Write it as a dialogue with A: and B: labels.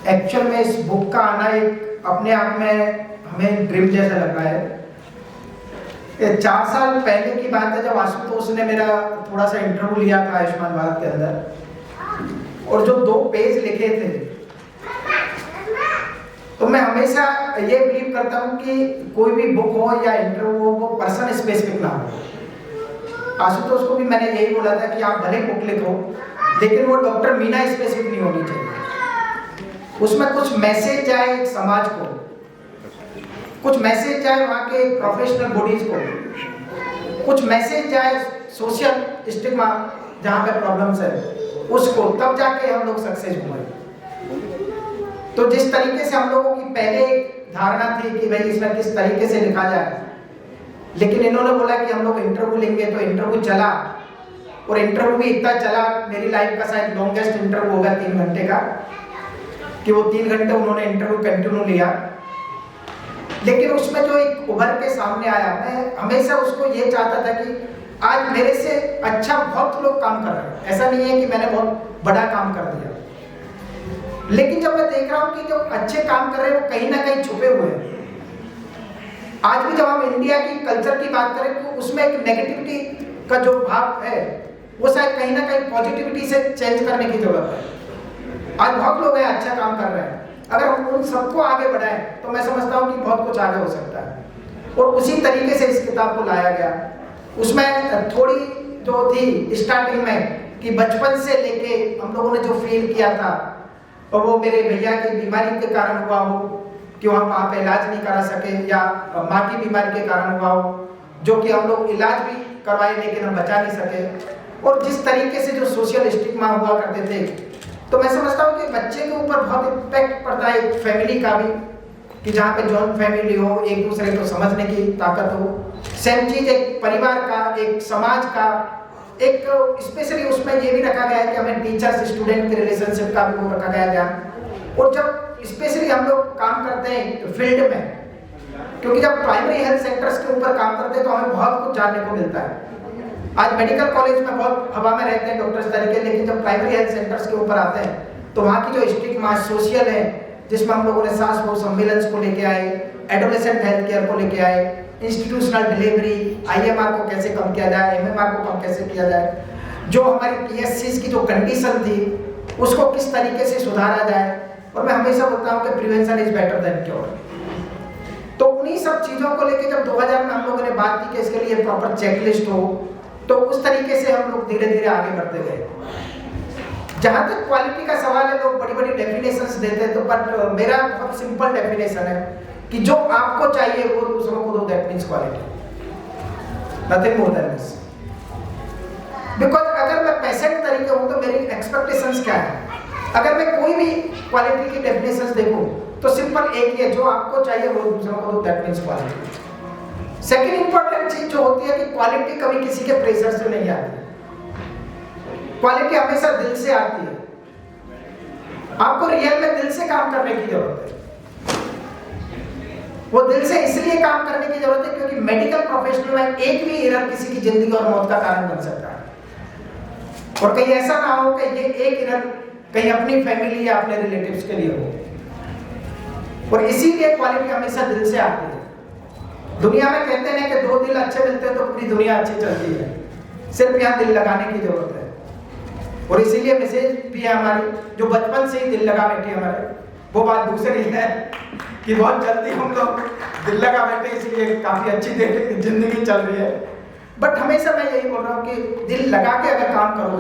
A: Actual में इस book का आना एक अपने आप में हमें ड्रीम जैसा लग रहा है। ये 4 साल पहले की बात है जब आशुतोष ने मेरा थोड़ा सा इंटरव्यू लिया था आयुष्मान भारत के अंदर, और जो 2 पेज लिखे थे, तो मैं हमेशा ये बिलीव करता हूँ कि कोई भी बुक हो या इंटरव्यू हो वो पर्सन स्पेसिफिक ना हो। आशुतोष को भी मैंने यही बोला था कि आप भले बुक लिखो लेकिन वो डॉक्टर मीना स्पेसिफिक नहीं होनी चाहिए। उसमें कुछ मैसेज जाए एक समाज को, कुछ मैसेज जाए वहाँ के प्रोफेशनल बॉडीज को, कुछ मैसेज जाए सोशल स्टिग्मा जहाँ पे प्रॉब्लम्स है उसको, तब जाके हम लोग सक्सेस हुए। तो जिस तरीके से हम लोगों की पहले एक धारणा थी कि भाई इसमें किस तरीके से लिखा जाए, लेकिन इन्होंने बोला कि हम लोग इंटरव्यू लेंगे, तो इंटरव्यू चला, और इंटरव्यू भी इतना चला, मेरी लाइफ का शायद लॉन्गेस्ट इंटरव्यू होगा 3 घंटे का, कि वो 3 घंटे उन्होंने इंटरव्यू कंटिन्यू लिया। लेकिन उसमें जो एक उभर के सामने आया, मैं हमेशा उसको ये चाहता था कि आज मेरे से अच्छा बहुत लोग काम कर रहे हैं, ऐसा नहीं है कि मैंने बहुत बड़ा काम कर दिया, लेकिन जब मैं देख रहा हूँ कि जो अच्छे काम कर रहे हैं वो कहीं ना कहीं छुपे हुए हैं। आज भी जब हम इंडिया की कल्चर की बात करें तो उसमें एक नेगेटिविटी का जो भाव है वो शायद कहीं ना कहीं पॉजिटिविटी से चेंज करने की जरूरत है। आज बहुत लोग हैं अच्छा काम कर रहे हैं, अगर हम उन सबको आगे बढ़ाएं तो मैं समझता हूँ कि बहुत कुछ आगे हो सकता है। और उसी तरीके से इस किताब को लाया गया। उसमें थोड़ी जो थी स्टार्टिंग में कि बचपन से लेके हम लोगों ने जो फील किया था, और वो मेरे भैया की बीमारी के कारण हुआ हो कि हम वहाँ पे इलाज नहीं करा सके, या माँ की बीमारी के कारण हुआ हो जो कि हम लोग इलाज भी करवाए लेकिन हम बचा नहीं सके, और जिस तरीके से जो सोशल स्टिग्मा हुआ करते थे, तो मैं समझता हूँ कि बच्चे के ऊपर बहुत इम्पैक्ट पड़ता है एक फैमिली का भी, कि जहाँ पे जॉइंट फैमिली हो, एक दूसरे को समझने की ताकत हो। सेम चीज एक परिवार का, एक समाज का, एक स्पेशली उसमें ये भी रखा गया है कि हमें टीचर्स स्टूडेंट के रिलेशनशिप का भी वो रखा गया है। और जब स्पेशली हम लोग काम करते हैं फील्ड में, क्योंकि जब प्राइमरी हेल्थ सेंटर्स के ऊपर काम करते हैं तो हमें बहुत कुछ जानने को मिलता है। आज मेडिकल कॉलेज में बहुत हवा में रहते हैं डॉक्टर्स तरीके, लेकिन जब प्राइमरी हेल्थ सेंटर्स के ऊपर आते हैं तो वहाँ की जो स्टिग्मा सोशल है, जिसमें हम लोगों ने सांस बहु सम्मेलन को लेके आए, एडोलेसेंट हेल्थ केयर को लेके आए, इंस्टीट्यूशनल डिलीवरी, IMR को कैसे कम किया जाए, MMR को कम कैसे किया जाए, जो हमारी PSCs की जो कंडीशन थी उसको किस तरीके से सुधारा जाए। और मैं हमेशा बोलता हूँ कि prevention is better than cure. तो उन्हीं सब चीज़ों को लेके जब 2000 में हम लोगों ने बात की कि इसके लिए प्रॉपर चेकलिस्ट हो, तो उस तरीके से हम लोग धीरे धीरे आगे बढ़ते गए। जहाँ तक क्वालिटी का सवाल है, लोग बड़ी बड़ी डेफिनेशंस देते हैं, तो बट मेरा बहुत सिंपल डेफिनेशन है कि जो आपको चाहिए वो दूसरों को दो, that means quality, nothing more than this. Because अगर मैं पेशेंट तरीके हूँ तो मेरी एक्सपेक्टेशंस क्या है? अगर मैं कोई भी क्वालिटी की डेफिनेशंस देखूँ तो सिंपल एक ही है, जो आपको चाहिए वो दूसरों को दो, that means quality. Second important चीज जो होती है कि क्वालिटी कभी किसी के प्रेशर से नहीं आती, क्वालिटी हमेशा दिल से आती है। आपको रियल में दिल से काम करने की जरूरत है। वो दिल से इसलिए काम करने की जरूरत है क्योंकि मेडिकल प्रोफेशनल में एक भी एरर किसी की जिंदगी और मौत का कारण बन सकता है, और कहीं ऐसा ना हो कि ये एक एरर कहीं अपनी फैमिली या अपने रिलेटिव्स के लिए हो। और इसीलिए क्वालिटी हमेशा दिल से आती है। दुनिया में कहते हैं कि 2 दिल अच्छे मिलते हैं तो पूरी दुनिया अच्छी चलती है, सिर्फ यहाँ दिल लगाने की जरूरत है। और इसीलिए मैसेज भी है हमारी, जो बचपन से ही दिल लगा बैठे हमारे, वो बात दूसरी है कि बहुत जल्दी हम लोग दिल लगा बैठे, इसलिए काफी अच्छी जिंदगी चल रही है। बट हमेशा मैं यही बोल रहा हूँ कि दिल लगा के अगर काम करोगे